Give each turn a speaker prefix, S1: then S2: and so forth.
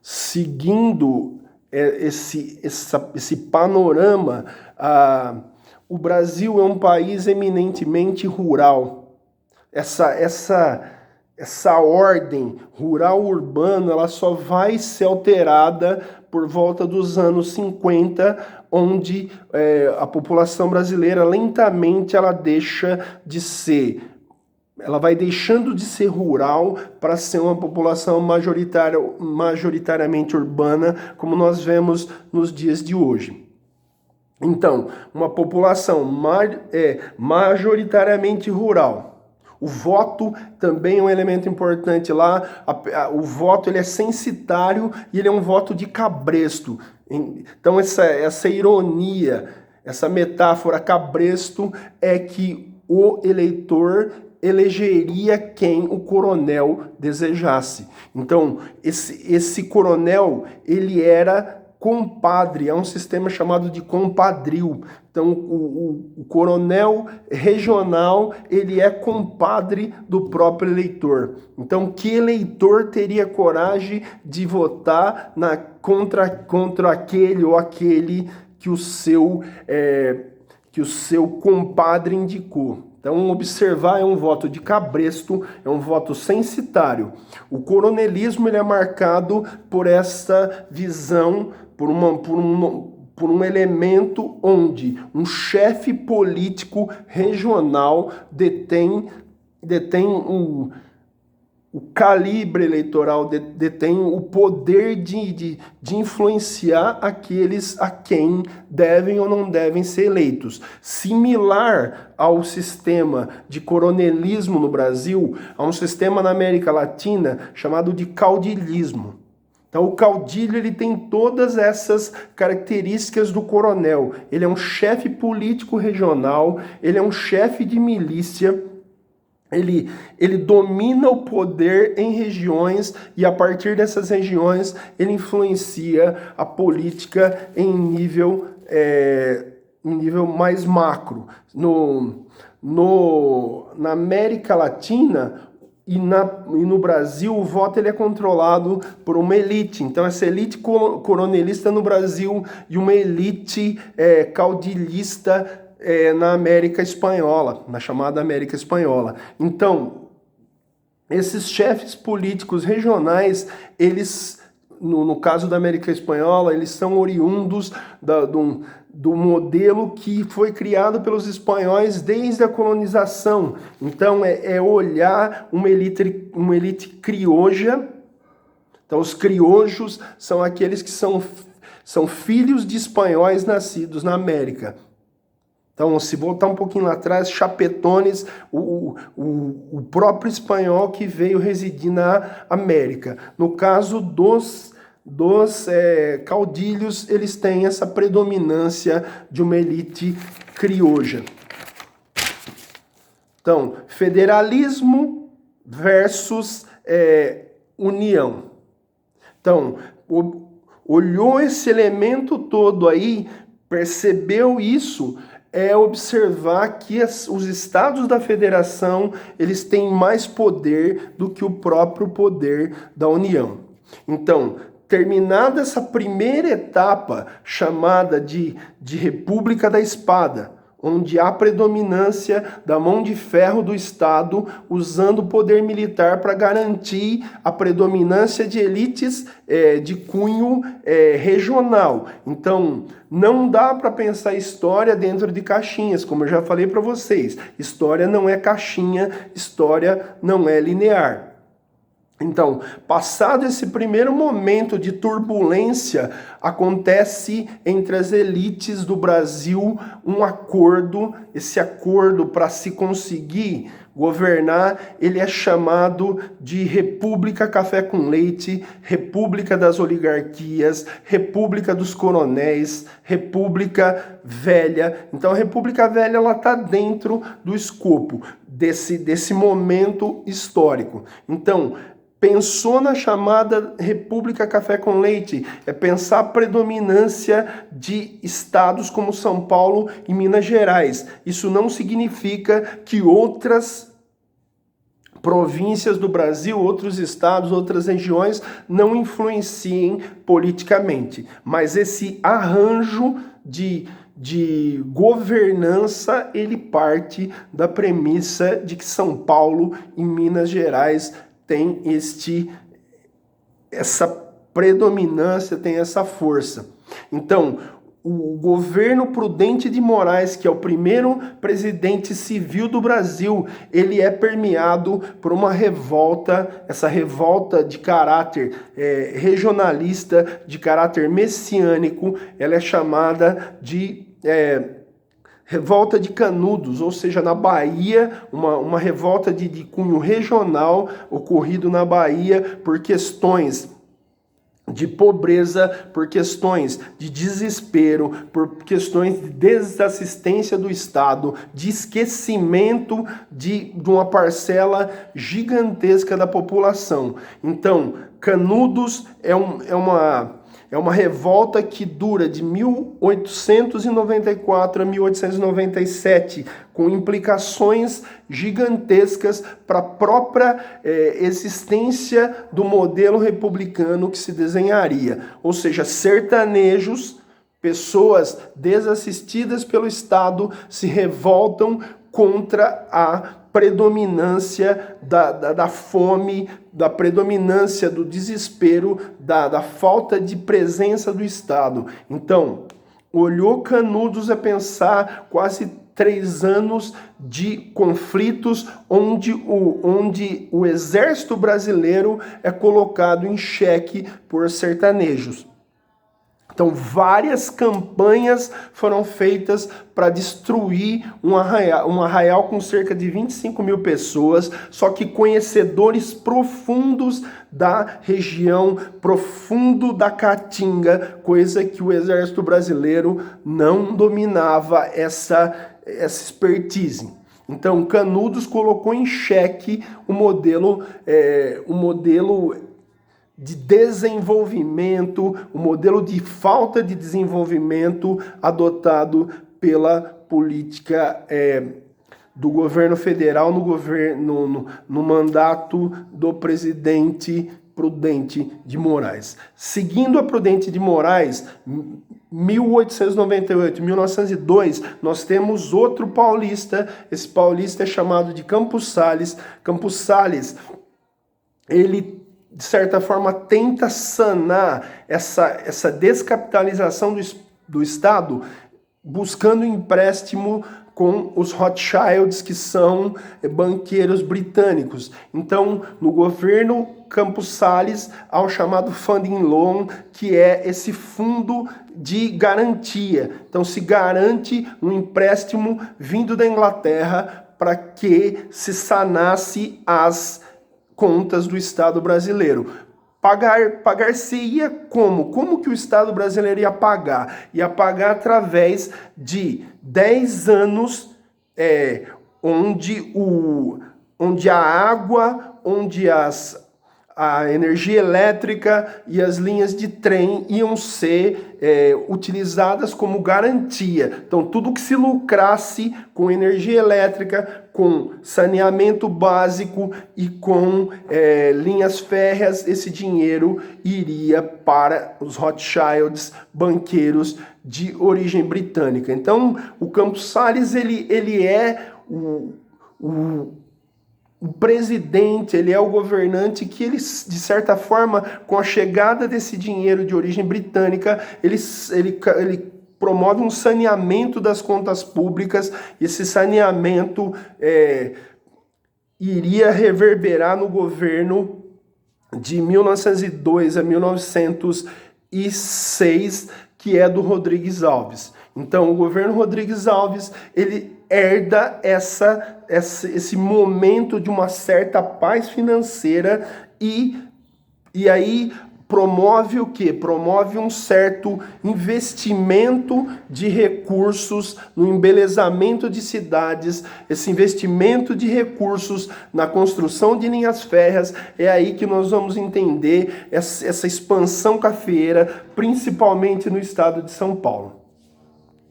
S1: seguindo esse panorama, o Brasil é um país eminentemente rural. Essa ordem rural-urbana, ela só vai ser alterada por volta dos anos 50, onde a população brasileira lentamente ela vai deixando de ser rural para ser uma população majoritariamente urbana, como nós vemos nos dias de hoje. Então, uma população majoritariamente rural. O voto também é um elemento importante lá. O voto ele é censitário e ele é um voto de cabresto. Então essa ironia, essa metáfora cabresto é que o eleitor elegeria quem o coronel desejasse. Então esse coronel ele era compadre, é um sistema chamado de compadrio. Então, o coronel regional, ele é compadre do próprio eleitor. Então, que eleitor teria coragem de votar contra aquele ou aquele que o seu compadre indicou? Então, observar é um voto de cabresto, é um voto censitário. O coronelismo ele é marcado por essa visão, por um elemento onde um chefe político regional detém o calibre eleitoral, detém o poder de influenciar aqueles a quem devem ou não devem ser eleitos. Similar ao sistema de coronelismo no Brasil, há um sistema na América Latina chamado de caudilismo. Então, o caudilho ele tem todas essas características do coronel. Ele é um chefe político regional, ele é um chefe de milícia, ele domina o poder em regiões e a partir dessas regiões ele influencia a política em nível mais macro. Na América Latina e no Brasil, o voto ele é controlado por uma elite. Então, essa elite coronelista no Brasil e uma elite caudilhista na América Espanhola, na chamada América Espanhola. Então, esses chefes políticos regionais, eles, no caso da América Espanhola, eles são oriundos do modelo que foi criado pelos espanhóis desde a colonização. Então, é olhar uma elite crioja. Então, os criojos são aqueles que são filhos de espanhóis nascidos na América. Então, se voltar um pouquinho lá atrás, chapetones, o próprio espanhol que veio residir na América. No caso dos caudilhos, eles têm essa predominância de uma elite crioja. Então, federalismo versus união. Então, olhou esse elemento todo aí, percebeu isso, observar que os estados da federação eles têm mais poder do que o próprio poder da União. Então, terminada essa primeira etapa chamada de República da Espada, onde há predominância da mão de ferro do Estado usando o poder militar para garantir a predominância de elites de cunho regional. Então, não dá para pensar história dentro de caixinhas, como eu já falei para vocês. História não é caixinha, história não é linear. Então, passado esse primeiro momento de turbulência, acontece entre as elites do Brasil um acordo. Esse acordo, para se conseguir governar, ele é chamado de República Café com Leite, República das Oligarquias, República dos Coronéis, República Velha. Então, a República Velha está dentro do escopo desse momento histórico. Então, pensou na chamada República Café com Leite, é pensar a predominância de estados como São Paulo e Minas Gerais. Isso não significa que outras províncias do Brasil, outros estados, outras regiões não influenciem politicamente. Mas esse arranjo de governança, ele parte da premissa de que São Paulo e Minas Gerais tem essa predominância, tem essa força. Então, o governo Prudente de Moraes, que é o primeiro presidente civil do Brasil, ele é permeado por uma revolta, essa revolta de caráter regionalista, de caráter messiânico, ela é chamada de revolta de Canudos, ou seja, na Bahia, uma revolta de cunho regional ocorrido na Bahia por questões de pobreza, por questões de desespero, por questões de desassistência do Estado, de esquecimento de uma parcela gigantesca da população. Então, Canudos é uma revolta que dura de 1894 a 1897, com implicações gigantescas para a própria existência do modelo republicano que se desenharia. Ou seja, sertanejos, pessoas desassistidas pelo Estado, se revoltam contra a predominância da fome, da predominância do desespero, da falta de presença do Estado. Então, olhou Canudos a pensar quase 3 anos de conflitos onde o exército brasileiro é colocado em xeque por sertanejos. Então, várias campanhas foram feitas para destruir um arraial com cerca de 25 mil pessoas, só que conhecedores profundos da região, profundo da Caatinga, coisa que o exército brasileiro não dominava essa expertise. Então, Canudos colocou em xeque o modelo de desenvolvimento, o modelo de falta de desenvolvimento adotado pela política do governo federal no mandato do presidente Prudente de Moraes. Seguindo a Prudente de Moraes, 1898, 1902, nós temos outro paulista. Esse paulista é chamado de Campos Sales. Campos Sales, ele de certa forma, tenta sanar essa descapitalização do Estado, buscando empréstimo com os Rothschilds, que são banqueiros britânicos. Então, no governo Campos Sales, há o chamado Funding Loan, que é esse fundo de garantia. Então, se garante um empréstimo vindo da Inglaterra para que se sanasse as contas do Estado brasileiro. Pagar-se-ia como? Como que o Estado brasileiro ia pagar? Ia pagar através de 10 anos onde a água, onde a energia elétrica e as linhas de trem iam ser utilizadas como garantia. Então, tudo que se lucrasse com energia elétrica, com saneamento básico e com linhas férreas, esse dinheiro iria para os Rothschilds, banqueiros de origem britânica. Então, o Campos Sales, ele é o presidente, ele é o governante que ele, de certa forma, com a chegada desse dinheiro de origem britânica, ele promove um saneamento das contas públicas. Esse saneamento iria reverberar no governo de 1902 a 1906, que é do Rodrigues Alves. Então, o governo Rodrigues Alves, ele herda esse momento de uma certa paz financeira e aí promove o quê? Promove um certo investimento de recursos no embelezamento de cidades, esse investimento de recursos na construção de linhas férreas. É aí que nós vamos entender essa expansão cafeeira, principalmente no estado de São Paulo.